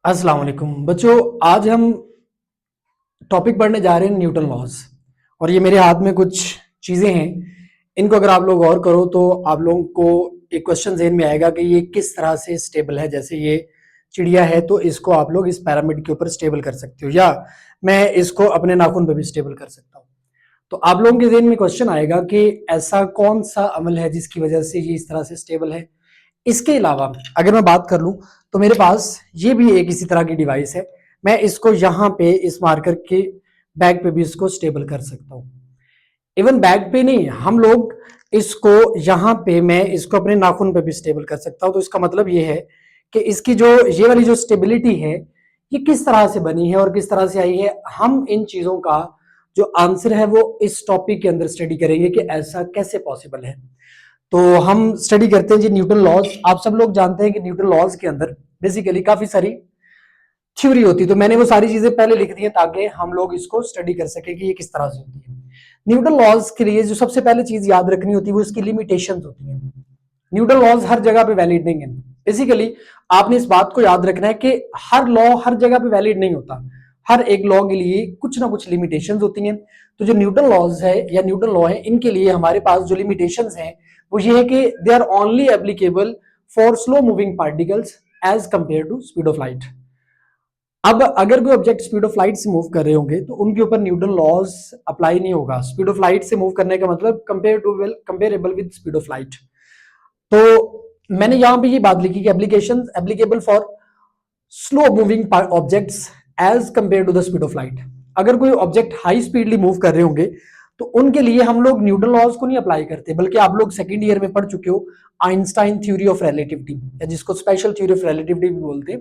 अस्सलाम वालेकुम बच्चों। आज हम टॉपिक पढ़ने जा रहे हैं न्यूटन लॉज। और ये मेरे हाथ में कुछ चीज़ें हैं, इनको अगर आप लोग और करो तो आप लोगों को एक क्वेश्चन जहन में आएगा कि ये किस तरह से स्टेबल है। जैसे ये चिड़िया है तो इसको आप लोग इस पैरामिड के ऊपर स्टेबल कर सकते हो, या मैं इसको अपने नाखून पे भी स्टेबल कर सकता हूँ। तो आप लोगों के जहन में क्वेश्चन आएगा कि ऐसा कौन सा अमल है जिसकी वजह से ये इस तरह से स्टेबल है। इसके अलावा अगर मैं बात कर लूं तो मेरे पास ये भी एक इसी तरह की डिवाइस है। मैं इसको यहाँ पे इस मार्कर के बैग पे भी इसको स्टेबल कर सकता हूँ। इवन बैग पे नहीं, हम लोग इसको यहाँ पे मैं इसको अपने नाखून पे भी स्टेबल कर सकता हूँ। तो इसका मतलब ये है कि इसकी जो ये वाली जो स्टेबिलिटी है ये किस तरह से बनी है और किस तरह से आई है। हम इन चीजों का जो आंसर है वो इस टॉपिक के अंदर स्टडी करेंगे कि ऐसा कैसे पॉसिबल है। तो हम स्टडी करते हैं जी न्यूटन लॉज। आप सब लोग जानते हैं कि न्यूटन लॉज के अंदर बेसिकली काफी सारी थ्योरी होती है। तो मैंने वो सारी चीजें पहले लिख दी है ताकि हम लोग इसको स्टडी कर सके कि ये किस तरह से होती है। न्यूटन लॉज के लिए जो सबसे पहले चीज याद रखनी होती है वो इसकी लिमिटेशंस होती है। न्यूटन लॉज हर जगह पे वैलिड नहीं है। बेसिकली आपने इस बात को याद रखना है कि हर लॉ हर जगह पे वैलिड नहीं होता। हर एक लॉ के लिए कुछ ना कुछ लिमिटेशंस होती हैं। तो जो न्यूटन लॉज है या न्यूटन लॉ है, इनके लिए हमारे पास जो लिमिटेशंस हैं वो ये है कि they are only applicable for slow moving particles as compare to speed of light. अब अगर कोई ऑब्जेक्ट स्पीड ऑफ लाइट से मूव कर रहे होंगे तो उनके ऊपर न्यूटन लॉज अप्लाई नहीं होगा। स्पीड ऑफ लाइट से मूव करने का मतलब comparable with speed of light. तो मैंने यहां पे ये बात लिखी कि application applicable for slow moving objects as compare to the speed of light. अगर कोई ऑब्जेक्ट हाई स्पीडली मूव कर रहे होंगे तो उनके लिए हम लोग न्यूटन लॉज को नहीं अप्लाई करते, बल्कि आप लोग सेकंड ईयर में पढ़ चुके हो आइंस्टाइन थ्योरी ऑफ रिलेटिविटी, या जिसको स्पेशल थ्योरी ऑफ रिलेटिविटी भी बोलते हैं।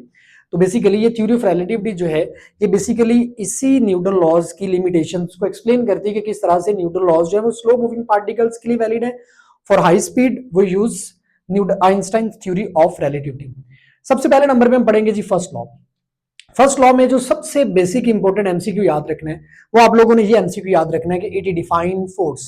तो बेसिकली ये थ्योरी ऑफ रिलेटिविटी जो है ये बेसिकली इसी न्यूटन लॉज की लिमिटेशंस को एक्सप्लेन करती है कि किस तरह से न्यूटन लॉज जो है वो स्लो मूविंग पार्टिकल्स के लिए वैलिड है। फॉर हाई स्पीड वो use Einstein theory of relativity. सबसे पहले नंबर पे हम पढ़ेंगे जी फर्स्ट लॉ। फर्स्ट लॉ में जो सबसे बेसिक इंपॉर्टेंट एमसीक्यू याद रखना है वो आप लोगों ने ये एमसीक्यू याद रखना है कि इट डिफाइन फोर्स।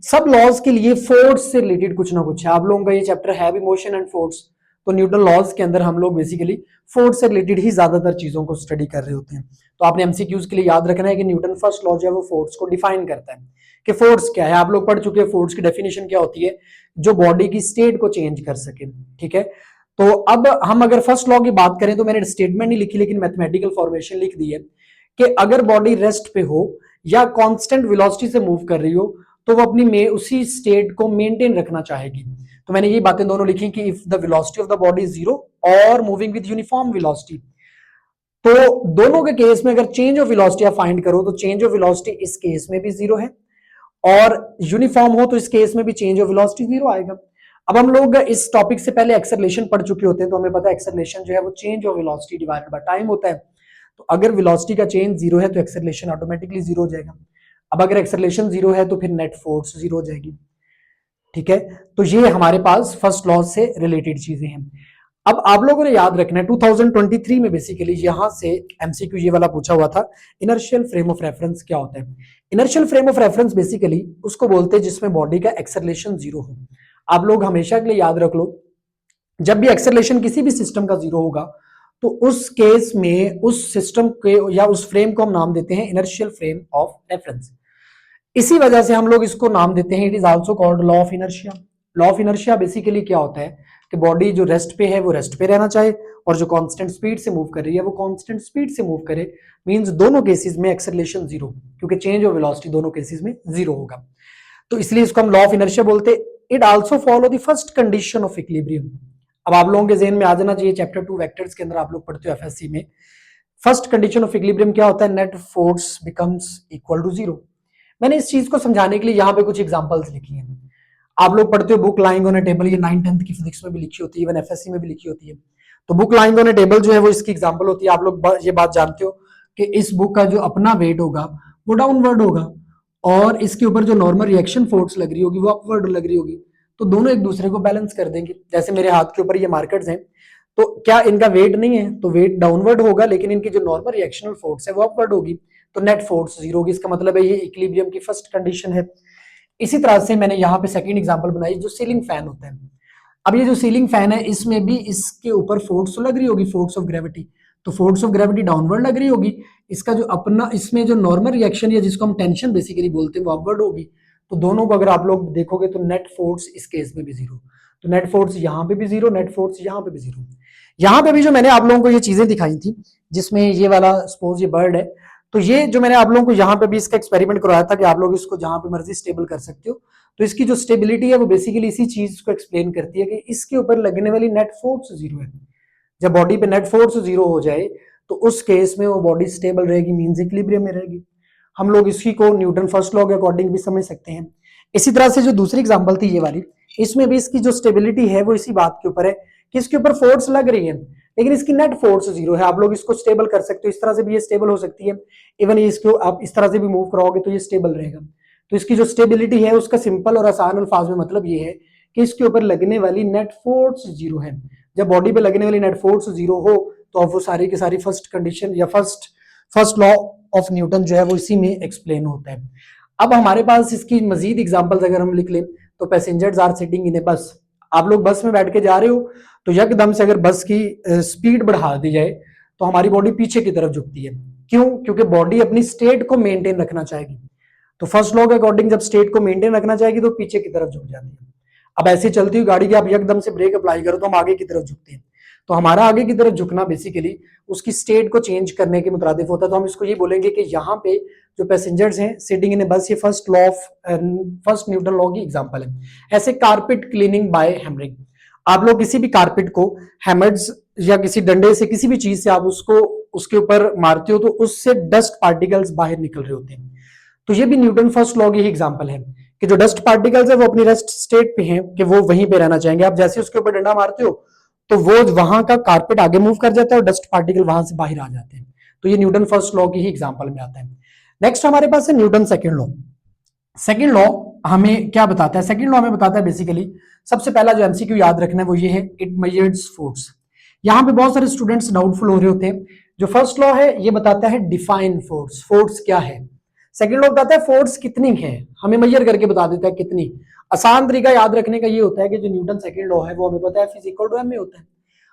सब लॉज के लिए फोर्स से रिलेटेड कुछ ना कुछ है। आप लोगों का ये चैप्टर है भी मोशन एंड फोर्स, तो न्यूटन लॉज के अंदर हम लोग बेसिकली फोर्स से रिलेटेड ही ज्यादातर चीजों को स्टडी कर रहे होते हैं। तो आपने एमसीक्यूज के लिए याद रखना है कि न्यूटन फर्स्ट लॉ जो है वो फोर्स को डिफाइन करता है कि फोर्स क्या है। आप लोग पढ़ चुके हैं फोर्स की डेफिनेशन क्या होती है, जो बॉडी की स्टेट को चेंज कर सके। ठीक है, तो अब हम अगर फर्स्ट लॉ की बात करें तो मैंने स्टेटमेंट नहीं लिखी लेकिन मैथमेटिकल फॉर्मेशन लिख दी है कि अगर बॉडी रेस्ट पे हो या कांस्टेंट वेलोसिटी से मूव कर रही हो तो वो अपनी में उसी स्टेट को मेंटेन रखना चाहेगी। तो मैंने ये बातें दोनों लिखी कि if the velocity of the body is zero और मूविंग विद यूनिफॉर्म वेलोसिटी, तो दोनों के केस में अगर चेंज ऑफ वेलोसिटी आप फाइंड करो तो चेंज ऑफ वेलोसिटी इस केस में भी जीरो है, और यूनिफॉर्म हो तो इस केस में भी चेंज ऑफ वेलोसिटी जीरो आएगा। अब हम लोग इस टॉपिक से पहले एक्सेलरेशन पढ़ चुके होते हैं, तो हमें पता है एक्सेलरेशन जो है वो change of velocity divided by time होता है। तो अगर वेलोसिटी का चेंज जीरो है तो एक्सेलरेशन ऑटोमेटिकली जीरो हो जाएगा। अब अगर एक्सेलरेशन जीरो है तो फिर नेट फोर्स जीरो हो जाएगी। ठीक है, तो ये हमारे पास फर्स्ट लॉ से रिलेटेड चीजें हैं। अब आप लोगों ने याद रखना है 2023 में बेसिकली यहां से एमसीक्यू ये वाला पूछा हुआ था, इनर्शियल फ्रेम ऑफ रेफरेंस क्या होता है। Inertial frame of reference basically उसको बोलते हैं जिसमें बॉडी का एक्सेलरेशन जीरो हो। आप लोग हमेशा के लिए याद रख लो, जब भी एक्सेलरेशन किसी भी सिस्टम का जीरो होगा तो उस केस में उस सिस्टम के या उस फ्रेम को हम नाम देते हैं इनर्शियल फ्रेम ऑफ रेफरेंस। इसी वजह से हम लोग इसको नाम देते हैं, it is also called law of inertia. Law of inertia basically क्या होता है कि बॉडी जो रेस्ट पे है वो रेस्ट पे रहना चाहे, और जो कांस्टेंट स्पीड से मूव कर रही है वो कांस्टेंट स्पीड से मूव करे। मींस दोनों केसेस में एक्सेलरेशन जीरो, क्योंकि चेंज ऑफ वेलोसिटी दोनों केसेस में जीरो होगा। तो इसलिए इसको हम लॉ ऑफ इनर्शिया बोलते हैं। It also follow the first condition of equilibrium. अब आप लोगों के जहन में आ जाना चाहिए, चैप्टर 2 वेक्टर्स के अंदर आप लोग पढ़ते हो एफएससी में, फर्स्ट कंडीशन ऑफ इक्विलिब्रियम क्या होता है, net force becomes equal to zero. मैंने इस चीज को समझाने के लिए यहाँ पे कुछ एग्जांपल्स लिखी हैं। आप लोग पढ़ते हो book lying on a table, ये 9th-10th की फिजिक्स में भी लिखी होती है, इवन एफएससी में भी लिखी होती है। तो book lying on a table जो है वो इसकी एग्जांपल होती है। आप लोग ये बात जानते हो कि इस बुक का जो अपना वेट होगा वो डाउनवर्ड होगा, और इसके ऊपर जो नॉर्मल रिएक्शन फोर्स लग रही होगी वो अपवर्ड लग रही होगी। तो दोनों एक दूसरे को बैलेंस कर देंगे। जैसे मेरे हाथ के ऊपर ये मार्कर्स हैं, तो क्या इनका वेट नहीं है तो वेट डाउनवर्ड होगा, लेकिन इनकी जो नॉर्मल रिएक्शनल फोर्स है वो अपवर्ड होगी, तो नेट फोर्स जीरो होगी। इसका मतलब है ये इक्विलिब्रियम की फर्स्ट कंडीशन है। इसी तरह से मैंने यहाँ पे सेकंड एग्जांपल बनाई, जो सीलिंग फैन होता है। अब ये जो सीलिंग फैन है इसमें भी इसके ऊपर फोर्स तो लग रही होगी, फोर्स ऑफ ग्रेविटी, तो फोर्स ऑफ ग्रेविटी डाउनवर्ड लग रही होगी, इसका जो अपना इसमें जो नॉर्मल रिएक्शन या जिसको हम टेंशन बेसिकली बोलते हैं वो अपवर्ड होगी। तो दोनों को अगर आप लोग देखोगे तो नेट फोर्स इस केस में भी जीरो, तो नेट फोर्स यहाँ पे भी जीरो, नेट फोर्स यहाँ पे भी जीरो। यहाँ पे भी जो मैंने आप लोगों को ये चीजें दिखाई थी, जिसमें ये वाला सपोज ये बर्ड है, तो ये जो मैंने आप लोगों को यहाँ पे भी इसका एक्सपेरिमेंट करवाया था कि आप लोग इसको जहां पे मर्जी स्टेबल कर सकते हो, तो इसकी जो स्टेबिलिटी है वो बेसिकली इसी चीज को एक्सप्लेन करती है कि इसके ऊपर लगने वाली नेट फोर्स जीरो है। जब बॉडी पे नेट फोर्स जीरो हो जाए तो उस केस में वो बॉडी स्टेबल रहेगी, मींस इक्विलिब्रियम में रहेगी। हम लोग इसी को न्यूटन फर्स्ट लॉ के अकॉर्डिंग भी समझ सकते हैं। इसी तरह से जो दूसरी एग्जांपल थी ये वाली, इसमें भी इसकी जो स्टेबिलिटी है वो इसी बात के ऊपर है कि इसके ऊपर फोर्स लग रही है लेकिन इसकी नेट फोर्स जीरो है। आप लोग इसको स्टेबल कर सकते हो, इस तरह से भी ये स्टेबल हो सकती है, इवन इसको आप इस तरह से भी मूव कराओगे तो ये स्टेबल रहेगा। तो इसकी जो स्टेबिलिटी है उसका सिंपल और आसान अल्फाज में मतलब ये है कि इसके ऊपर लगने वाली नेट फोर्स जीरो है। जब बॉडी पे लगने वाली नेट फोर्स जीरो हो तो अब वो सारी की सारी फर्स्ट कंडीशन या फर्स्ट लॉ ऑफ न्यूटन जो है वो इसी में एक्सप्लेन होता है। अब हमारे पास इसकी मजीद एग्जांपल्स अगर हम लिख लें तो पैसेंजर्स आर सिटिंग इन ए बस, आप लोग बस में बैठ के जा रहे हो तो यकदम से अगर बस की स्पीड बढ़ा दी जाए तो हमारी बॉडी पीछे की तरफ झुकती है। क्यों? क्योंकि बॉडी अपनी स्टेट को मेंटेन रखना चाहेगी। तो फर्स्ट लॉ के अकॉर्डिंग जब स्टेट को मेंटेन रखना चाहेगी तो पीछे की तरफ झुक जाती है। अब ऐसे चलती हुई गाड़ी की आप एकदम से ब्रेक अप्लाई करो तो हम आगे की तरफ झुकते हैं। तो हमारा आगे की तरफ झुकना बेसिकली उसकी स्टेट को चेंज करने के मुताबिक होता है। तो हम इसको ये बोलेंगे कि यहाँ पे जो पैसेंजर्स हैं सिटिंग इन ए बस, ये फर्स्ट न्यूटन लॉ की एग्जांपल है। ऐसे कारपेट क्लीनिंग बाय हैमरिंग, आप लोग किसी भी कारपेट को हैमर्स या किसी डंडे से किसी भी चीज से आप उसको उसके ऊपर मारते हो तो उससे डस्ट पार्टिकल्स बाहर निकल रहे होते हैं। तो ये भी न्यूटन फर्स्ट लॉ की ही एग्जांपल है कि जो डस्ट पार्टिकल्स है वो अपनी रेस्ट स्टेट पे हैं कि वो वहीं पे रहना चाहेंगे। आप जैसे उसके ऊपर डंडा मारते हो तो वो वहां का कारपेट आगे मूव कर जाता है और डस्ट पार्टिकल वहां से बाहर आ जाते हैं। तो ये न्यूटन फर्स्ट लॉ की ही एग्जांपल में आता है। नेक्स्ट हमारे पास है Newton second law. Second law हमें क्या बताता है? सेकंड लॉ हमें बताता है बेसिकली सबसे पहला जो एमसीक्यू याद रखना है वो ये है, इट मेजर्स फोर्स। यहाँ पे बहुत सारे स्टूडेंट्स डाउटफुल हो रहे होते हैं। जो फर्स्ट लॉ है ये बताता है डिफाइन फोर्स, फोर्स क्या है। सेकंड लॉ बताता है फोर्स कितनी है, हमें मेजर करके बता देता है कितनी। आसान तरीका याद रखने का ये होता है कि जो न्यूटन सेकंड लॉ है वो हमें पता है F is equal to m होता है।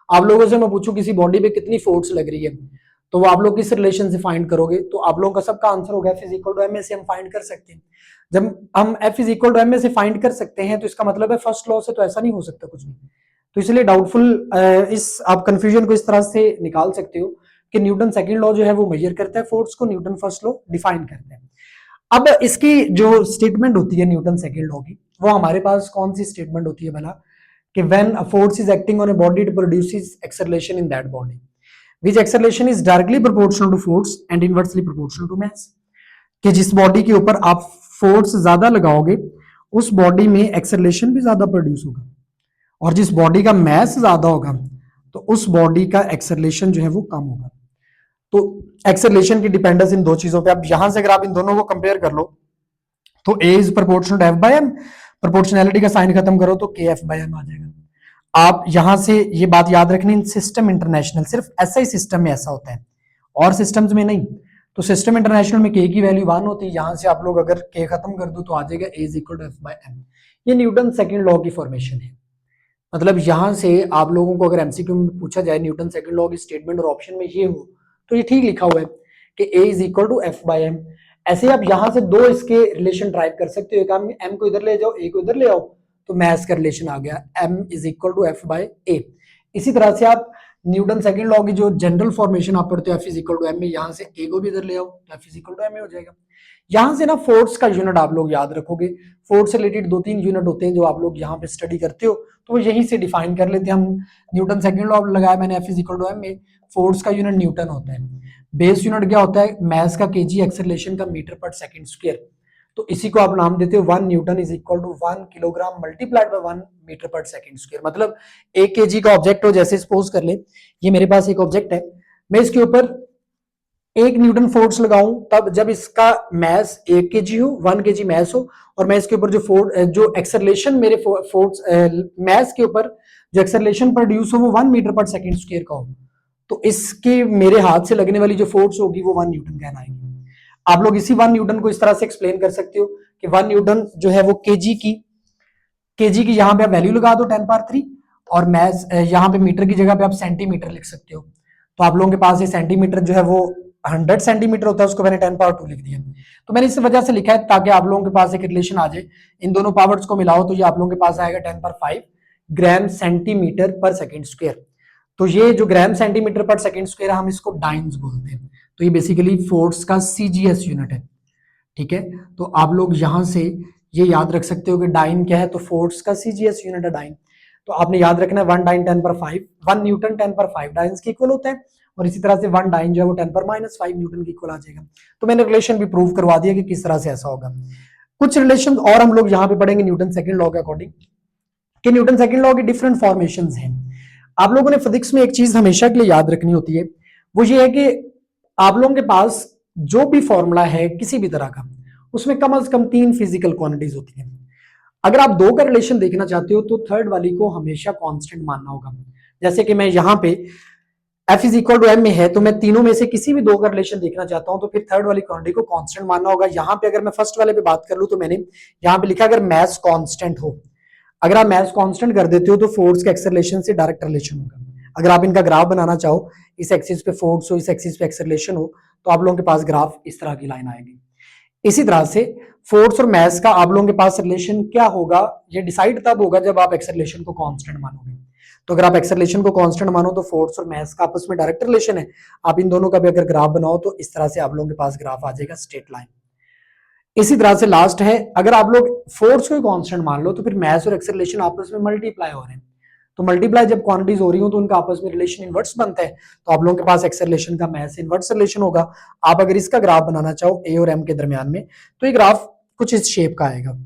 आप लोगों से मैं पूछूं किसी बॉडी पे कितनी फोर्स लग रही है तो वो आप लोग किस रिलेशन से फाइंड करोगे? तो आप लोगों का सबका आंसर होगा F is equal to m से हम फाइंड कर सकते हैं। जब हम F is equal to m से फाइंड कर सकते हैं तो इसका मतलब है फर्स्ट लॉ से तो ऐसा नहीं हो सकता कुछ भी। तो इसलिए डाउटफुल इस आप कंफ्यूजन को इस तरह से निकाल सकते हो कि न्यूटन सेकंड लॉ जो है वो मेजर करता है फोर्स को, न्यूटन फर्स्ट लॉ डिफाइन करता है। अब इसकी जो स्टेटमेंट होती है न्यूटन सेकंड लॉ की, वो हमारे पास कौन सी स्टेटमेंट होती है भला? कि when a force is acting on a body it produces acceleration in that body which acceleration is directly proportional to force and inversely proportional to mass. कि जिस बॉडी के ऊपर आप फोर्स ज्यादा लगाओगे उस बॉडी में एक्सेलरेशन भी ज्यादा प्रोड्यूस होगा, और जिस बॉडी का मास ज्यादा होगा तो उस बॉडी का एक्सेलरेशन जो है वो कम होगा। तो एक्सेलरेशन की डिपेंडेंस इन दो चीजों पे, अब यहां से अगर आप इन दोनों को कंपेयर कर लो तो a is proportional to f by m, proportionality का साइन खत्म करो तो के एफ बाय एम आ जाएगा। आप यहां से ये बात याद रखनी, सिस्टम इंटरनेशनल सिर्फ एसआई सिस्टम में ऐसा होता है और सिस्टम्स में नहीं। तो सिस्टम इंटरनेशनल में के की वैल्यू 1 होती है, यहां से आप लोग अगर के खत्म कर दो तो आ जाएगा a is equal to f by m. ये न्यूटन सेकंड लॉ की फॉर्मेशन है। मतलब यहां से आप लोगों को अगर एमसीक्यू में पूछा जाए न्यूटन सेकंड लॉ की स्टेटमेंट और ऑप्शन में ये हो तो ये ठीक लिखा हुआ है कि a is equal to f by m. ऐसे आप यहां से दो इसके रिलेशन ड्राइव कर सकते हो, एक आप एम को इधर ले जाओ ए को इधर ले आओ तो मैथ्स का रिलेशन आ गया m is equal to f by a. इसी तरह से आप न्यूटन सेकंड लॉ की जो जनरल फॉर्मेशन आप पढ़ते हो F is equal to M में, यहां से ए को भी इधर ले आओ तो F is equal to M हो जाएगा। यहां से ना फोर्स का यूनिट आप लोग याद रखोगे, फोर्स से रिलेटेड 2-3 यूनिट होते हैं जो आप लोग यहाँ पे स्टडी करते हो तो वो यहीं से डिफाइन कर लेते हैं हम। न्यूटन सेकंड लॉ लगाया मैंने F is equal to M में, फोर्स का यूनिट न्यूटन होता है, बेस यूनिट क्या होता है मास का केजी, एक्सेलरेशन का मीटर पर सेकंड स्क्वायर। तो इसी को आप नाम देते हो 1 newton is equal to 1 kilogram multiplied by 1 metre पर सेकंड स्क्वायर। मतलब 1 केजी का ऑब्जेक्ट हो, जैसे सपोज कर ले ये मेरे पास एक ऑब्जेक्ट है, मैं इसके ऊपर 1 न्यूटन फोर्स लगाऊं तब जब इसका मास 1 केजी हो, 1 केजी मास हो, और मैं इसके ऊपर जो एक्सेलरेशन मेरे फोर्स मास के ऊपर जो एक्सेलरेशन प्रोड्यूस हो वो 1 मीटर पर सेकंड स्क्वायर का हो, तो इसके मेरे हाथ से लगने वाली जो फोर्स होगी वो 1 न्यूटन कहलाएगी। आप लोग इसी 1 न्यूटन को इस तरह से एक्सप्लेन कर सकते हो कि 1 न्यूटन जो है वो केजी की यहाँ पे आप वैल्यू लगा दो 10 पावर 3 और मास यहाँ पे मीटर की जगह पे आप सेंटीमीटर लिख सकते हो। तो आप लोगों के पास ये सेंटीमीटर जो है वो 100 सेंटीमीटर होता है, उसको मैंने 10 पावर 2 लिख दिया। तो मैंने इस वजह से लिखा है ताकि आप लोगों के पास एक रिलेशन आ जाए, इन दोनों पावर्स को मिलाओ तो ये आप लोगों के पास आएगा 10 पावर 5 ग्राम सेंटीमीटर पर सेकेंड स्क्वायर। तो ये जो ग्राम सेंटीमीटर पर सेकेंड स्क्वायर हम इसको डाइन्स बोलते हैं। तो ये बेसिकली फोर्स का सीजीएस यूनिट है, ठीक है। तो आप लोग यहां से ये याद रख सकते हो कि डाइन क्या है, तो फोर्स का सीजीएस यूनिट है डाइन। तो आपने याद रखना है 1 डाइन 10 पर 5, 1 न्यूटन 10 पर 5 डाइन्स के इक्वल होता है, और इसी तरह से 1 डाइन जो है वो 10 पर -5 न्यूटन के इक्वल आ जाएगा। तो मैंने रिलेशन भी प्रूव करवा दिया कि किस तरह से ऐसा होगा। कुछ रिलेशन और हम लोग यहाँ पे पढ़ेंगे न्यूटन सेकंड लॉ के अकॉर्डिंग, कि न्यूटन सेकंड लॉ की डिफरेंट फॉर्मेशंस हैं। आप लोगों ने फिजिक्स में एक चीज हमेशा के लिए याद रखनी होती है, वो ये है कि आप लोगों के पास जो भी फॉर्मूला है किसी भी तरह का, उसमें कम से कम 3 फिजिकल क्वांटिटीज होती हैं। अगर आप 2 का रिलेशन देखना चाहते हो तो थर्ड वाली को हमेशा कांस्टेंट मानना होगा। जैसे कि मैं यहाँ पे F is equal to M में है, तो मैं तीनों में से किसी भी 2 का रिलेशन देखना चाहता हूं तो फिर थर्ड वाली क्वांटिटी को कांस्टेंट मानना होगा। यहाँ पे अगर मैं फर्स्ट वाले पे बात कर लूं तो मैंने यहाँ पे लिखा अगर मैस कांस्टेंट हो, अगर आप मैस कांस्टेंट कर देते हो तो फोर्स के एक्सेलरेशन से डायरेक्ट रिलेशन होगा। अगर आप इनका ग्राफ बनाना चाहो, इस एक्सिस पे फोर्स हो, इस एक्सिस पे एक्सेलरेशन हो, तो आप लोगों के पास ग्राफ इस तरह की लाइन आएगी। इसी तरह से फोर्स और मैस का आप लोगों के पास रिलेशन क्या होगा, ये डिसाइड तब होगा जब आप एक्सेलरेशन को कांस्टेंट मानोगे। तो अगर आप एक्सेलरेशन को कांस्टेंट मानो तो फोर्स और मैस का आपस में डायरेक्ट रिलेशन है, आप इन दोनों का भी अगर ग्राफ बनाओ तो इस तरह से आप लोगों के पास ग्राफ आ जाएगा स्ट्रेट लाइन। इसी तरह से लास्ट है, अगर आप लोग फोर्स को कांस्टेंट मान लो तो फिर मैस और एक्सेलरेशन आपस में मल्टीप्लाई हो रहे हैं, तो मल्टीप्लाई जब क्वांटिटीज हो रही हो तो उनका आपस में रिलेशन इनवर्स बनता है, तो आप लोगों के पास एक्सेलरेशन का मैस इनवर्स रिलेशन होगा। आप अगर इसका ग्राफ बनाना चाहो ए और एम के दरमियान में, तो ये ग्राफ कुछ इस शेप का आएगा।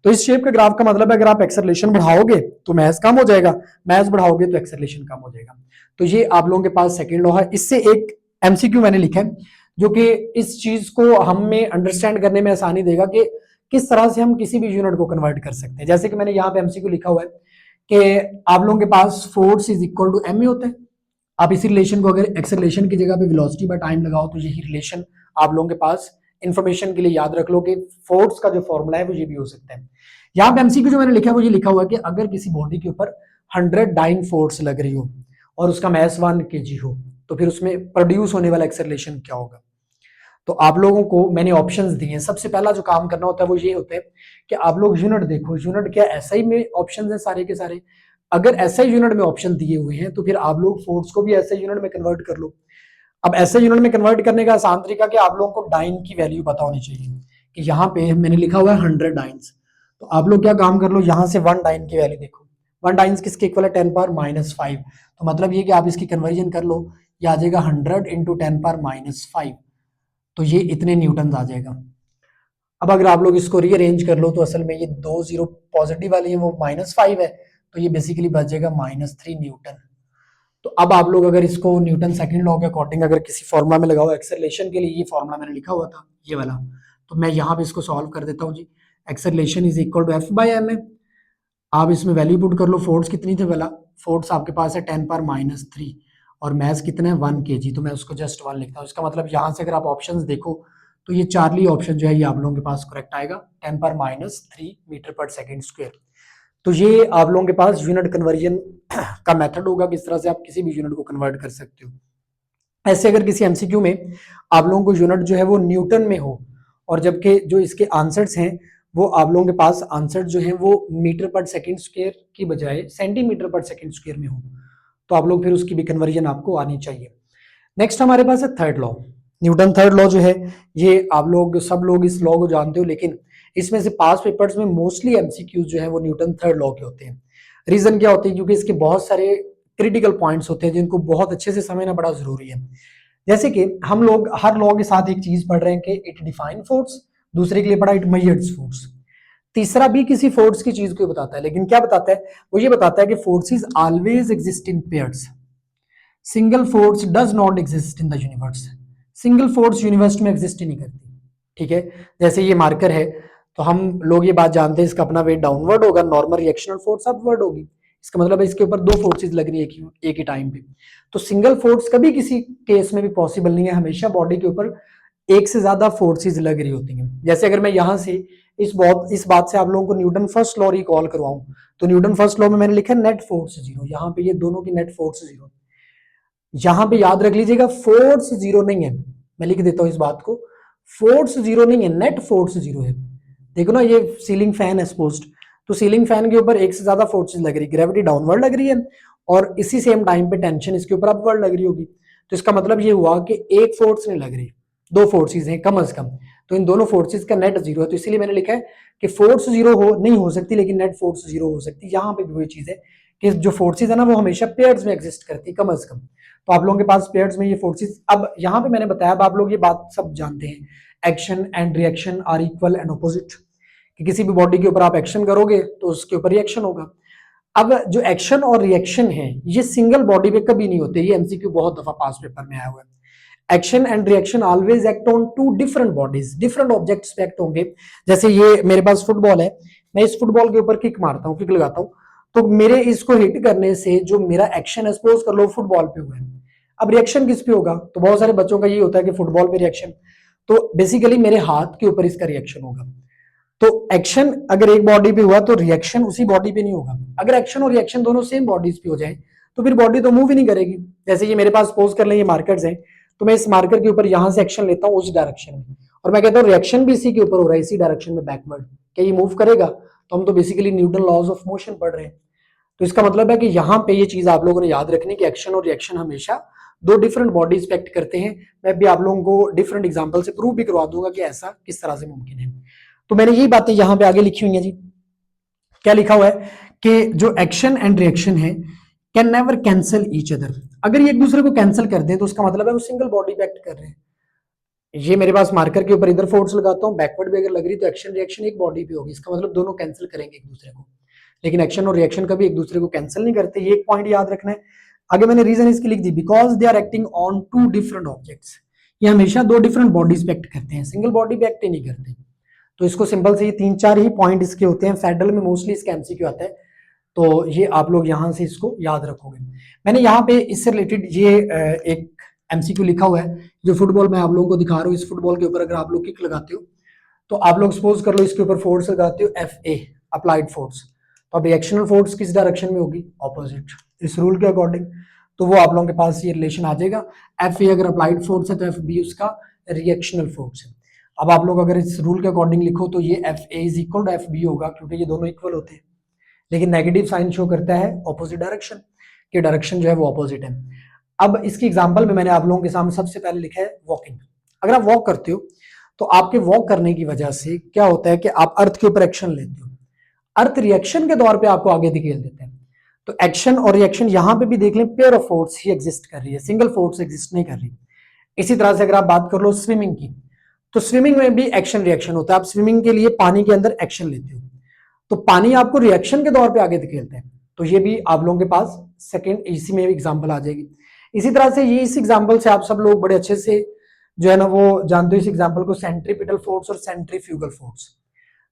तो इस शेप के ग्राफ का मतलब है अगर आप एक्सेलरेशन बढ़ाओगे तो मैस कम हो जाएगा, मैस बढ़ाओगे तो एक्सेलरेशन कम हो जाएगा। तो ये आप लोगों के पास सेकेंड लॉ है। इससे एक एमसीक्यू मैंने लिखा है जो कि इस चीज को हमें अंडरस्टैंड करने में आसानी देगा कि किस तरह से हम किसी भी यूनिट को कन्वर्ट कर सकते हैं। जैसे कि मैंने यहाँ पे एमसीक्यू लिखा हुआ है कि आप लोगों के पास force is equal to m होता है। आप इसी रिलेशन को अगर एक्सेलरेशन की जगह पे वेलोसिटी बाय टाइम लगाओ तो यही रिलेशन आप लोगों के पास इंफॉर्मेशन के लिए याद रख लो कि फोर्स का जो फॉर्मूला है वो ये भी हो सकता है। यहाँ पे एमसीक्यू जो मैंने लिखा है वो ये लिखा हुआ है कि अगर किसी बॉडी के ऊपर 100 डाइन फोर्स लग रही हो और उसका मैस 1 kg हो, तो फिर उसमें प्रोड्यूस होने वाला एक्सेलरेशन क्या होगा। तो आप लोगों को मैंने ऑप्शंस दिए हैं। सबसे पहला जो काम करना होता है वो ये होता है कि आप लोग यूनिट देखो, यूनिट क्या एसआई में ऑप्शंस हैं सारे के सारे। अगर एसआई यूनिट में ऑप्शन दिए हुए हैं तो फिर आप लोग फोर्स को भी एसआई यूनिट में कन्वर्ट कर लो। अब एसआई यूनिट में कन्वर्ट करने का आसान तरीका कि आप लोगों को डाइन की वैल्यू पता होनी चाहिए कि यहाँ पे मैंने लिखा हुआ है 100 डाइन्स। तो आप लोग क्या काम कर लो, यहाँ से 1 डाइन की वैल्यू देखो। 1 डाइन्स किसके इक्वल है, 10 पावर -5। तो मतलब ये कि आप इसकी कन्वर्जन कर लो, ये आ जाएगा 100 इंटू 10 पावर -5, तो ये इतने न्यूटन आ जाएगा। अब अगर आप लोग इसको रीअरेंज कर लो तो असल में ये 2 जीरो पॉजिटिव वाली है वो -5 है, तो ये बेसिकली बच जाएगा -3 न्यूटन। तो अब आप लोग अगर इसको न्यूटन सेकंड लॉ के अकॉर्डिंग अगर किसी फॉर्मूला में लगाओ एक्सेलरेशन के लिए, ये फॉर्मूला मैंने लिखा हुआ था ये वाला, तो मैं यहाँ पे इसको सॉल्व कर देता हूँ जी। Acceleration is equal to f by m है। आप इसमें वैल्यू पुट कर लो, फोर्स कितनी थी वाला, फोर्स आपके पास है 10 पावर -3 और मैस कितना है 1 kg, तो मैं उसको जस्ट 1 लिखता हूँ। इसका मतलब यहाँ से अगर आप ऑप्शंस देखो तो ये चार्ली ऑप्शन जो है ये आप लोगों के पास करेक्ट आएगा, 10 पावर -3 मीटर पर सेकेंड स्क्वायर। तो ये आप लोगों के पास यूनिट कन्वर्जन का मेथड होगा, किस तरह से आप किसी भी यूनिट को कन्वर्ट कर सकते हो। ऐसे अगर किसी एमसीक्यू में आप लोगों को यूनिट जो है वो न्यूटन में हो और जबकि जो इसके आंसर्स हैं वो आप लोगों के पास आंसर जो है वो मीटर पर सेकंड स्क्वायर की बजाय सेंटीमीटर पर सेकंड स्क्वायर में हो, तो आप लोग फिर उसकी भी कन्वर्जन आपको आनी चाहिए। नेक्स्ट हमारे पास है third law. Newton third law जो है ये आप लोग सब लोग इस लॉ को जानते हो, लेकिन इसमें से पास पेपर्स में मोस्टली एमसीक्यूज जो है वो न्यूटन थर्ड लॉ के होते हैं। रीजन क्या होते हैं, क्योंकि इसके बहुत सारे क्रिटिकल पॉइंट्स होते हैं जिनको बहुत अच्छे से समझना बड़ा जरूरी है। जैसे कि हम लोग हर लॉ के साथ एक चीज पढ़ रहे हैं कि इट डिफाइन फोर्स, दूसरे के लिए पढ़ा इट मेजर्स फोर्स, तीसरा भी किसी फोर्स की चीज को बताता है, लेकिन क्या बताता है, वो ये बताता है कि forces always exist in pairs, single force does not exist in the universe. Single force universe में एग्जिस्ट ही नहीं करती, ठीक है। जैसे ये मार्कर है तो हम लोग ये बात जानते हैं इसका अपना वेट डाउनवर्ड होगा, नॉर्मल रिएक्शनल फोर्स अपवर्ड होगी। इसका मतलब है इसके ऊपर 2 फोर्सेस लग रही है एक ही टाइम पे। तो सिंगल फोर्स कभी किसी केस में भी पॉसिबल नहीं है, हमेशा बॉडी के ऊपर एक से ज्यादा फोर्सेस लग रही होती हैं। जैसे अगर मैं यहाँ से इस बात से आप लोगों को न्यूटन फर्स्ट लॉ रिकॉल करवाऊं, तो न्यूटन फर्स्ट लॉ में मैंने लिखा नेट फोर्स जीरो, यहाँ पे ये दोनों की नेट फोर्स जीरो। यहां पे याद रख लीजिएगा फोर्स जीरो नहीं है, मैं लिख देता हूं इस बात को, फोर्स जीरो नहीं है, नेट फोर्स जीरो है। देखो ना ये सीलिंग फैन है सपोज्ड, तो सीलिंग फैन के ऊपर एक से ज्यादा फोर्सेस लग रही, ग्रेविटी डाउनवर्ड लग रही है और इसी सेम टाइम पे टेंशन इसके ऊपर अपवर्ड लग रही होगी। तो इसका मतलब ये हुआ कि एक फोर्स नहीं लग रही, दो फोर्सेस हैं कम से कम, तो इन दोनों फोर्सेस का नेट जीरो है। तो इसीलिए मैंने लिखा है कि फोर्स जीरो हो नहीं हो सकती लेकिन नेट फोर्स जीरो हो सकती है। यहाँ पे भी वही चीज है कि जो फोर्सेस है ना वो हमेशा पेयर्स में एग्जिस्ट करती है कम से कम। तो आप लोगों के पास पेयर्स में ये फोर्सेस, अब यहाँ पे मैंने बताया, अब आप लोग ये बात सब जानते हैं, action and reaction are equal and opposite, कि किसी भी बॉडी के ऊपर आप एक्शन करोगे तो उसके ऊपर रिएक्शन होगा। अब जो एक्शन और रिएक्शन है ये सिंगल बॉडी पे कभी नहीं होते, ये एमसीक्यू बहुत दफा पास पेपर में आया हुआ है। Action and reaction always act on two different bodies, different objects पे एक्ट होंगे। जैसे ये मेरे पास फुटबॉल है, मैं इस फुटबॉल के ऊपर किक मारता हूँ, किक लगाता हूँ, तो मेरे इसको हिट करने से जो मेरा एक्शन है, सपोज कर लो फुटबॉल पे हुआ है, अब रिएक्शन किस पे होगा? तो बहुत सारे बच्चों का ये होता है कि फुटबॉल पे रिएक्शन, तो बेसिकली मेरे हाथ के ऊपर इसका रिएक्शन होगा। तो एक्शन अगर एक बॉडी पे हुआ तो रिएक्शन उसी बॉडी पे नहीं होगा। अगर एक्शन और रिएक्शन दोनों सेम बॉडीज पे हो जाए तो फिर बॉडी तो मूव ही नहीं करेगी। जैसे ये मेरे पास सपोज कर लें ये मार्कर्स हैं, तो मैं इस मार्कर के ऊपर यहां से एक्शन लेता हूं उस डायरेक्शन में, और मैं कहता हूं रिएक्शन भी इसी के ऊपर हो रहा है, इसी डायरेक्शन में बैकवर्ड, क्या ये मूव करेगा? तो हम तो basically Newton laws of motion पढ़ रहे हैं। तो इसका मतलब है कि यहाँ पे ये चीज आप लोगों ने याद रखनी कि एक्शन और रिएक्शन हमेशा दो डिफरेंट बॉडीज पे एक्ट करते हैं। मैं भी आप लोगों को डिफरेंट एग्जांपल से प्रूव भी करवा दूंगा कि ऐसा किस तरह से मुमकिन है। तो मैंने यही बातें यहाँ पे आगे लिखी हुई हैं जी। क्या लिखा हुआ है कि जो एक्शन एंड रिएक्शन है can never cancel each other. अगर ये एक दूसरे को कैंसिल कर दें तो उसका मतलब है वो सिंगल बॉडी पे एक्ट कर रहे हैं। ये मेरे पास मार्कर के ऊपर इधर फोर्स लगाता हूँ, बैकवर्ड भी अगर लग रही तो एक्शन रिएक्शन एक बॉडी पे होगी, इसका मतलब दोनों कैंसिल करेंगे एक दूसरे को। लेकिन एक्शन और रिएक्शन कभी एक दूसरे को कैंसिल नहीं करते, ये एक पॉइंट याद रखना है। आगे मैंने रीजन इसकी लिख दी, because they are acting on two different objects. ये हमेशा दो डिफरेंट बॉडीज पे एक्ट करते हैं, सिंगल बॉडी पे एक्ट ही नहीं करते। तो इसको सिंपल से ये तीन चार ही पॉइंट इसके होते हैं, फेडरल में मोस्टली इसका एमसीक्यू आता है, तो ये आप लोग यहाँ से इसको याद रखोगे। मैंने यहाँ पे इससे रिलेटेड ये एक एमसीक्यू लिखा हुआ है, जो फुटबॉल मैं आप लोगों को दिखा रहा हूँ। इस फुटबॉल के ऊपर अगर आप लोग किक लगाते हो तो आप लोग सपोज कर लो इसके ऊपर फोर्स लगाते हो एफ ए, अप्लाइड फोर्स, तो अब रिएक्शनल फोर्स किस डायरेक्शन में होगी? ऑपोजिट, इस रूल के अकॉर्डिंग। तो वो आप लोगों के पास ये रिलेशन आ जाएगा, एफ ए अगर अप्लाइड फोर्स है तो एफ बी उसका रिएक्शनल फोर्स है। अब आप लोग अगर इस रूल के अकॉर्डिंग लिखो तो ये F A is equal to F B होगा, क्योंकि ये दोनों इक्वल होते हैं, लेकिन नेगेटिव साइन शो करता है ऑपोजिट डायरेक्शन, कि डायरेक्शन जो है वो ऑपोजिट है। अब इसकी एग्जांपल में मैंने आप लोगों के सामने सबसे पहले लिखा है वॉकिंग। अगर आप वॉक करते हो तो आपके वॉक करने की वजह से क्या होता है कि आप अर्थ के ऊपर एक्शन लेते हो, अर्थ रिएक्शन के तौर पे आपको आगे धकेल देते हैं। तो एक्शन और रिएक्शन यहां पे भी देख लें, pair of force he exist कर रही है, सिंगल फोर्स एग्जिस्ट नहीं कर रही। इसी तरह से अगर आप बात कर लो स्विमिंग की, तो स्विमिंग में भी एक्शन रिएक्शन होता है। आप स्विमिंग के लिए पानी के अंदर एक्शन लेते हो तो पानी आपको रिएक्शन के तौर पे आगे धकेलते हैं। तो ये भी आप लोगों के पास सेकंड इसी में एग्जांपल आ जाएगी। इसी तरह से ये इस एग्जांपल से आप सब लोग बड़े अच्छे से जो है ना वो जानते हो इस एग्जांपल को, सेंट्रीपिटल फोर्स और सेंट्रीफ्यूगल फोर्स।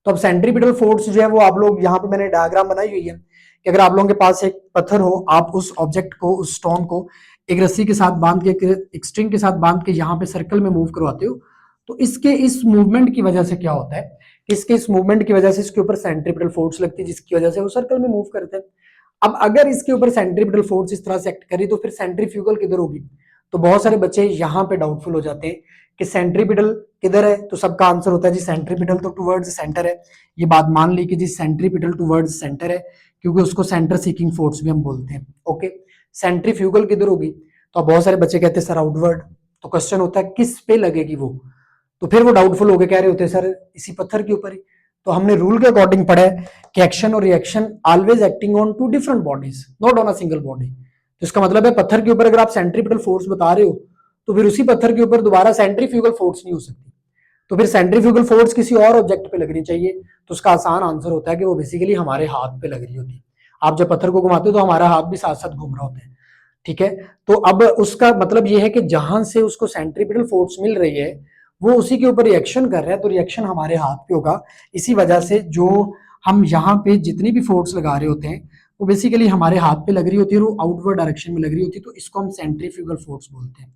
तो अब सेंट्रीपिटल फोर्स जो है वो आप लोग यहाँ पे मैंने डायग्राम बनाई हुई है कि अगर आप लोगों के पास एक पत्थर हो, आप उस ऑब्जेक्ट को, उस स्टोन को एक रस्सी के साथ बांध के, एक स्ट्रिंग के साथ बांध के यहाँ पे सर्कल में मूव करवाते हो, तो इसके इस मूवमेंट की वजह से क्या होता है, इसके इस मूवमेंट की वजह से इसके ऊपर सेंट्रीपिटल फोर्स लगती है, जिसकी वजह से वो सर्कल में मूव करते हैं। अब अगर इसके ऊपर सेंट्रीपिटल फोर्स इस तरह से एक्ट करी तो फिर सेंट्रीफ्यूगल किधर होगी? तो बहुत सारे बच्चे यहाँ पे डाउटफुल हो जाते हैं कि सेंट्रीपिटल किधर है, तो सबका आंसर होता है जी सेंट्रीपिटल तो टुवर्ड्स सेंटर है। ये बात मान ली कि जी सेंट्रीपिटल टुवर्ड्स सेंटर है, क्योंकि उसको सेंटर सीकिंग फोर्स भी हम बोलते हैं। ओके, सेंट्रीफ्यूगल किधर होगी? तो बहुत सारे बच्चे कहते हैं सर आउटवर्ड। तो क्वेश्चन होता है किस पे लगेगी वो, तो फिर वो डाउटफुल हो गए, कह रहे होते हैं सर इसी पत्थर के ऊपर ही। तो हमने रूल के अकॉर्डिंग पढ़ा है कि एक्शन और reaction always acting on two different bodies, not on a single body. तो इसका मतलब है पत्थर के ऊपर अगर आप सेंट्रीपिटल फोर्स बता रहे हो तो फिर उसी पत्थर के ऊपर दोबारा सेंट्रीफ्यूगल फोर्स नहीं हो सकती, तो फिर सेंट्रीफ्यूगल फोर्स किसी और ऑब्जेक्ट पे लगनी चाहिए। तो उसका आसान आंसर होता है कि वो बेसिकली हमारे हाथ पे लग रही होती है। आप जब पत्थर को घुमाते हो तो हमारा हाथ भी साथ साथ घूम रहा होता है, ठीक है। तो अब उसका मतलब ये है कि जहां से उसको सेंट्रीपिटल फोर्स मिल रही है वो उसी के ऊपर रिएक्शन कर रहा है, तो रिएक्शन हमारे हाथ पे होगा। इसी वजह से जो हम यहाँ पे जितनी भी फोर्स लगा रहे होते हैं वो बेसिकली हमारे हाथ पे लग रही होती है और वो आउटवर्ड डायरेक्शन में लग रही होती है, तो इसको हम सेंट्रीफ्यूगल फोर्स बोलते हैं।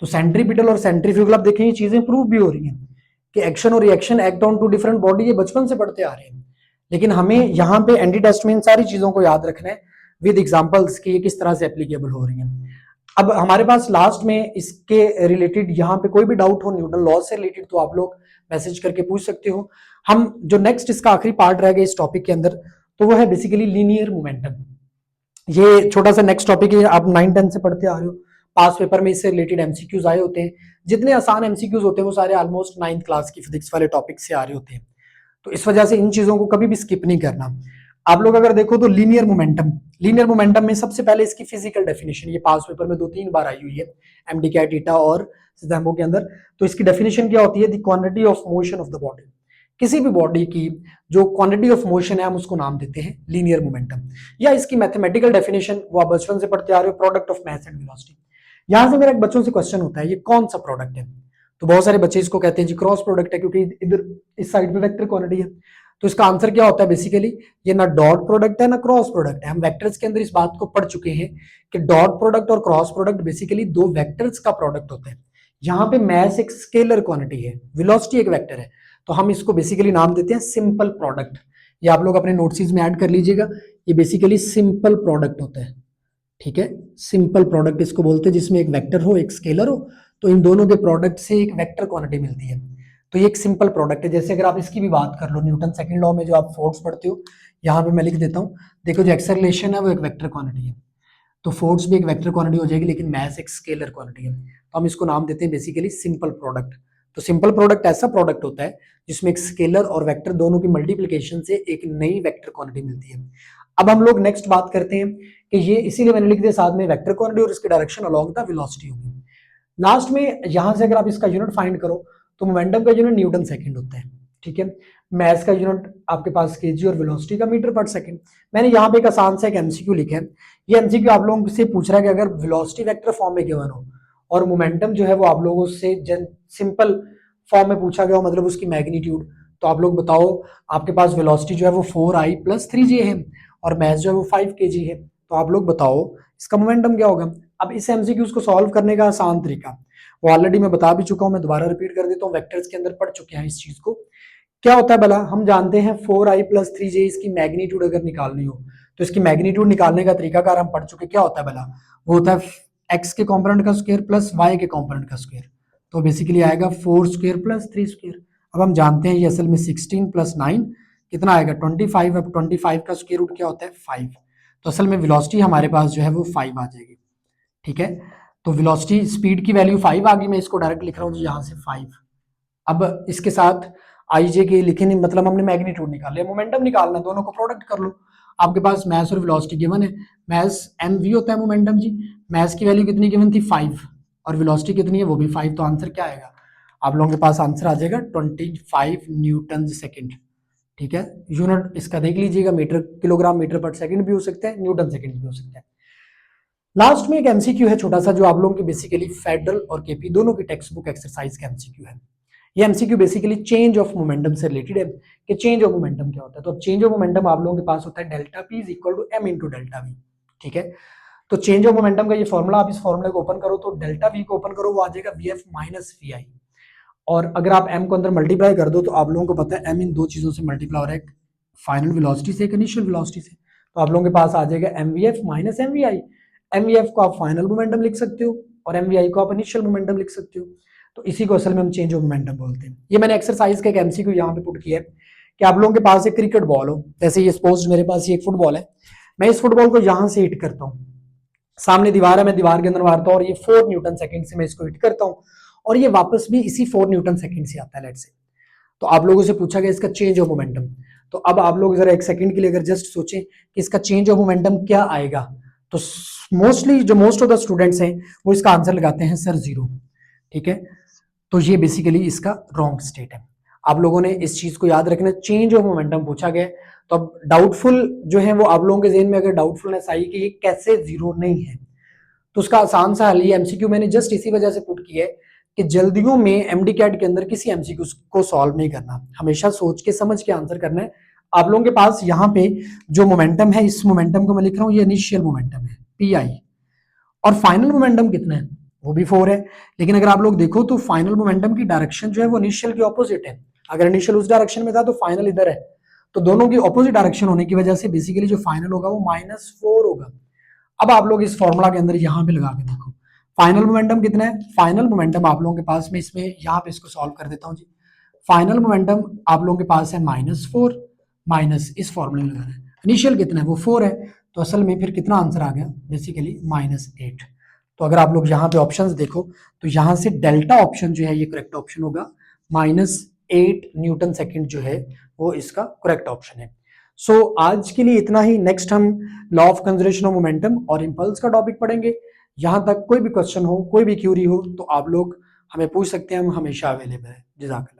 तो सेंट्रीपिटल और सेंट्रीफ्यूगल, आप देखें ये चीजें प्रूव भी हो रही हैं कि एक्शन और reaction act on two different body, ये बचपन से पढ़ते आ रहे हैं। लेकिन हमें यहाँ पे एनडी टेस्ट में इन सारी चीजों को याद रखना है विद एग्जांपल्स कि ये किस तरह से एप्लीकेबल हो रही हैं। अब हमारे पास लास्ट में इसके रिलेटेड यहाँ पे कोई भी डाउट हो न्यूटन लॉ से रिलेटेड तो आप लोग मैसेज करके पूछ सकते हो। हम जो नेक्स्ट इसका आखिरी पार्ट रह गया इस टॉपिक के अंदर, तो वो है बेसिकली लीनियर मोमेंटम। ये छोटा सा नेक्स्ट टॉपिक है, आप 9-10 से पढ़ते आ रहे हो, पास पेपर में इससे रिलेटेड एमसीक्यूज आए होते हैं। जितने आसान एमसीक्यूज होते हैं वो सारे ऑलमोस्ट 9th क्लास की फिजिक्स वाले टॉपिक से आ रहे होते हैं। तो इस वजह से इन चीजों को कभी भी स्किप नहीं करना। आप लोग अगर देखो तो लीनियर मोमेंटम में सबसे पहले इसकी फिजिकल डेफिनेशन, ये पास पेपर में 2-3 बार आई हुई है एमडी कैट ईटा और सिद्धांतों के अंदर। तो इसकी डेफिनेशन क्या होती है? The quantity of motion of the body, किसी भी बॉडी की जो क्वांटिटी ऑफ मोशन है हम उसको नाम देते हैं लीनियर मोमेंटम। या इसकी मैथमेटिकल डेफिनेशन वो आप बचपन से पढ़ते आ रहे हो, product of mass and velocity. यहां से मेरा एक बच्चों से क्वेश्चन होता है, ये कौन सा प्रोडक्ट है? तो बहुत सारे बच्चे इसको कहते हैं जी क्रॉस प्रोडक्ट है, क्योंकि इधर इस साइड में वेक्टर क्वांटिटी है। तो इसका आंसर क्या होता है? बेसिकली ये ना डॉट प्रोडक्ट है ना क्रॉस प्रोडक्ट है। हम वेक्टर्स के अंदर इस बात को पढ़ चुके हैं कि डॉट प्रोडक्ट और क्रॉस प्रोडक्ट बेसिकली दो वेक्टर्स का प्रोडक्ट होता है। यहाँ पे मैस एक स्केलर क्वांटिटी है, वेलोसिटी एक वेक्टर है, तो हम इसको बेसिकली नाम देते हैं सिंपल प्रोडक्ट। ये आप लोग अपने नोट्स में ऐड कर लीजिएगा, ये बेसिकली सिंपल प्रोडक्ट होता है। ठीक है, सिंपल प्रोडक्ट इसको बोलते हैं, जिसमें एक वेक्टर हो एक स्केलर हो, तो इन दोनों के प्रोडक्ट से एक वेक्टर क्वांटिटी मिलती है। तो ये एक सिंपल प्रोडक्ट है। जैसे अगर आप इसकी भी बात कर लो, न्यूटन सेकंड लॉ में जो आप फोर्स पढ़ते हो, यहाँ पे मैं लिख देता हूँ, देखो जो एक्सेलरेशन है वो एक वेक्टर क्वांटिटी है, तो फोर्स भी एक वेक्टर क्वांटिटी हो जाएगी, लेकिन मैस एक स्केलर क्वांटिटी है। तो हम इसको नाम देते हैं बेसिकली सिंपल प्रोडक्ट। तो सिंपल प्रोडक्ट ऐसा प्रोडक्ट होता है जिसमें एक स्केलर और वेक्टर दोनों की मल्टीप्लिकेशन से एक नई वेक्टर क्वांटिटी मिलती है। अब हम लोग नेक्स्ट बात करते हैं कि ये इसीलिए मैंने लिख दिया साथ में वेक्टर क्वांटिटी और इसकी डायरेक्शन अलोंग द वेलोसिटी होगी। लास्ट में यहां से अगर आप इसका यूनिट फाइंड करो तो मोमेंटम का यूनिट न्यूटन सेकंड होता है। ठीक है, मैस का यूनिट आपके पास केजी और वेलोसिटी का मीटर पर सेकंड। मैंने यहाँ पे एक आसान सा एक एमसीक्यू लिखा है। ये एमसीक्यू आप लोगों से पूछ रहा है कि अगर वेलोसिटी वेक्टर फॉर्म में गिवन हो और मोमेंटम जो है वो आप लोगों से सिंपल फॉर्म में पूछा गया हो, मतलब उसकी मैग्नीट्यूड, तो आप लोग बताओ आपके पास वेलोसिटी जो है वो 4i + 3j है और मैस जो है वो 5 kg है, तो आप लोग बताओ इसका मोमेंटम क्या होगा। अब इस एमसीक्यूज को सॉल्व करने का आसान तरीका वो ऑलरेडी मैं बता भी चुका हूं, मैं दोबारा रिपीट कर देता हूं, वेक्टर्स के अंदर पढ़ चुके हैं इस चीज को। क्या होता है भला? हम जानते हैं 4i + 3j, इसकी मैग्नीट्यूड अगर निकालनी हो तो इसकी मैग्नीट्यूड निकालने का तरीकाकार हम पढ़ चुके। क्या होता है भला? वो होता है x के कॉम्पोनेंट का स्क्वायर प्लस y के कॉम्पोनेंट का स्क्वायर, तो बेसिकली आएगा 4² + 3²। अब हम जानते हैं ये असल में 16 + 9 कितना आएगा 25। अब 25 का स्क्वायर रूट क्या होता है? 5। तो असल में वेलोसिटी हमारे पास जो है वो 5 आ जाएगी। ठीक है, तो वेलोसिटी स्पीड की वैल्यू 5 आ गई, मैं इसको डायरेक्ट लिख रहा हूँ यहाँ से 5। अब इसके साथ आई जे के लिखे नहीं, मतलब हमने मैग्नीट्यूड निकाल लिया, मोमेंटम निकालना है, दोनों को प्रोडक्ट कर लो। आपके पास मैस और वेलोसिटी गिवन है, मैस mv होता है मोमेंटम जी, मैस की वैल्यू कितनी गिवन थी? 5, और वेलोसिटी कितनी है? वो भी 5। तो आंसर क्या आएगा? आप लोगों के पास आंसर आ जाएगा 25 न्यूटन सेकेंड। ठीक है, यूनिट इसका देख लीजिएगा, मीटर किलोग्राम मीटर पर सेकंड भी हो सकता है, न्यूटन सेकंड भी हो सकता है। लास्ट में एक एमसीक्यू है छोटा सा, जो आप लोगों की बेसिकली फेडरल और केपी दोनों की टेक्स्ट बुक एक्सरसाइज का एमसीक्यू है। ये MCQ basically change of momentum से रिलेटेड है कि चेंज ऑफ मोमेंटम क्या होता है। तो अब चेंज ऑफ मोमेंटम आप लोगों के पास होता है delta P is equal to m into delta V. ठीक है, तो चेंज ऑफ मोमेंटम का ये फॉर्मूला, आप इस फॉर्मूले को ओपन करो तो डेल्टा वी को ओपन करो वो आ जाएगा vf माइनस vi, और अगर आप m को अंदर मल्टीप्लाई कर दो तो आप लोगों को पता है m इन दो चीजों से मल्टीप्लाई हो रहा है, एक फाइनल वेलोसिटी से एक इनिशियल वेलोसिटी से, तो आप लोगों के पास आ जाएगा mvf माइनस mvi। mvf को आप फाइनल मोमेंटम लिख सकते हो और mvi को आप इनिशियल मोमेंटम लिख सकते हो, तो इसी को असल में हम चेंज ऑफ मोमेंटम बोलते हैं। ये मैंने एक्सरसाइज का एक एमसीक्यू यहाँ पे पुट किया है कि आप लोगों के पास एक क्रिकेट बॉल हो, जैसे ये सपोज मेरे पास ये एक फुटबॉल है, मैं इस फुटबॉल को यहाँ से हिट करता हूँ, सामने दीवार है, मैं दीवार के अंदर मारता हूँ और ये 4 न्यूटन सेकंड से मैं इसको हिट करता हूँ और ये वापस भी इसी 4 न्यूटन सेकंड से आता है लेट्स से। तो आप लोगों से पूछा गया इसका चेंज ऑफ मोमेंटम, तो अब आप लोग जरा एक सेकंड के लिए अगर जस्ट सोचें कि इसका चेंज ऑफ मोमेंटम क्या आएगा, तो मोस्टली जो मोस्ट ऑफ द स्टूडेंट्स हैं वो इसका आंसर लगाते हैं सर 0। ठीक है, तो ये बेसिकली इसका रॉन्ग स्टेट है। आप लोगों ने इस चीज को याद रखना, चेंज ऑफ मोमेंटम पूछा गया, तो अब डाउटफुल जो है वो आप लोगों के ज़हन में अगर डाउटफुलनेस आई कि ये कैसे 0 नहीं है, तो उसका आसान सा हल, ये एमसीक्यू मैंने जस्ट इसी वजह से पुट किया है कि जल्दियों में एमडी कैट के अंदर किसी एमसीक्यू को सॉल्व नहीं करना, हमेशा सोच के समझ के आंसर करना है। आप लोगों के पास यहाँ पे जो मोमेंटम है, इस मोमेंटम को मैं लिख रहा हूँ, ये इनिशियल मोमेंटम है पी, और फाइनल मोमेंटम कितना है? वो भी 4 है। लेकिन अगर आप लोग देखो तो फाइनल मोमेंटम की डायरेक्शन जो है वो इनिशियल के ऑपोजिट है, अगर इनिशियल उस डायरेक्शन में था तो फाइनल इधर है, तो दोनों की ऑपोजिट डायरेक्शन होने की वजह से बेसिकली जो फाइनल होगा वो -4 होगा। अब आप लोग इस फॉर्मूला के अंदर यहाँ पे लगा के देखो, फाइनल मोमेंटम कितना है? फाइनल मोमेंटम आप लोगों के पास में, इसमें यहाँ पे इसको सॉल्व कर देता हूँ जी। फाइनल मोमेंटम आप लोगों के पास है -4 माइनस इस फॉर्मूले में लगाना है, इनिशियल कितना है वो 4 है, तो असल में फिर कितना आंसर आ गया बेसिकली -8। तो अगर आप लोग यहाँ पे ऑप्शंस देखो तो यहाँ से डेल्टा ऑप्शन जो है ये करेक्ट ऑप्शन होगा, -8 न्यूटन सेकंड जो है वो इसका करेक्ट ऑप्शन है। सो आज के लिए इतना ही। नेक्स्ट हम law of conservation of momentum और इंपल्स का टॉपिक पढ़ेंगे। यहाँ तक कोई भी क्वेश्चन हो, कोई भी क्यूरी हो तो आप लोग हमें पूछ सकते हैं, हम हमेशा अवेलेबल है। जज़ाकल्लाह।